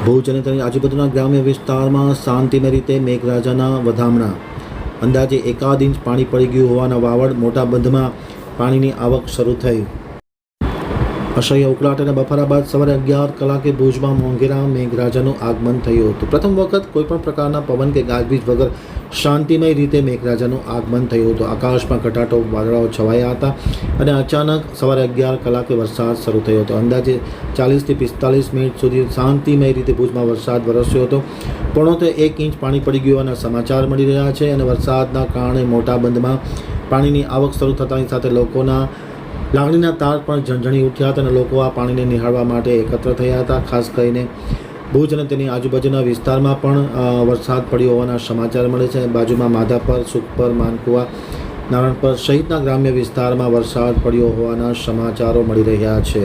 ભુજ અને તેની આજુબાજુના ગ્રામ્ય વિસ્તારમાં શાંતિમય રીતે મેઘરાજાના વધામણા. અંદાજે 1 ઇંચ પાણી પડી ગયું હોવાના વાવડ મોટા બંધમાં પાણીની આવક શરૂ થઈ. અસહ્ય ઉકળાટ અને બફારા બાદ સવારે 11 કલાકે ભુજમાં મોંઘેરા મેઘરાજાનું આગમન થયું હતું. પ્રથમ વખત કોઈપણ પ્રકારના પવન કે ગાજવીજ વગર શાંતિમય રીતે મેઘરાજાનું આગમન થયું હતું. આકાશમાં ઘટાટો વાદળાઓ છવાયા હતા અને અચાનક સવારે 11 કલાકે વરસાદ શરૂ થયો હતો. અંદાજે 40 થી 45 મિનિટ સુધી શાંતિમય રીતે ભુજમાં વરસાદ વરસ્યો હતો. પોણોતે 1 ઇંચ પાણી પડી ગયું હોવાના સમાચાર મળી રહ્યા છે અને વરસાદના કારણે મોટા બંધમાં પાણીની આવક શરૂ થતાની સાથે લોકોના લાગણીના તાર પણ ઝણઝણી ઉઠ્યા હતા અને લોકો આ પાણીને નિહાળવા માટે એકત્ર થયા હતા. ખાસ કરીને ભુજ અને તેની આજુબાજુના વિસ્તારમાં પણ વરસાદ પડ્યો હોવાના સમાચાર મળે છે. બાજુમાં માધાપર, સુખપર, માનકુવા, નારણપર સહિતના ગ્રામ્ય વિસ્તારમાં વરસાદ પડ્યો હોવાના સમાચારો મળી રહ્યા છે.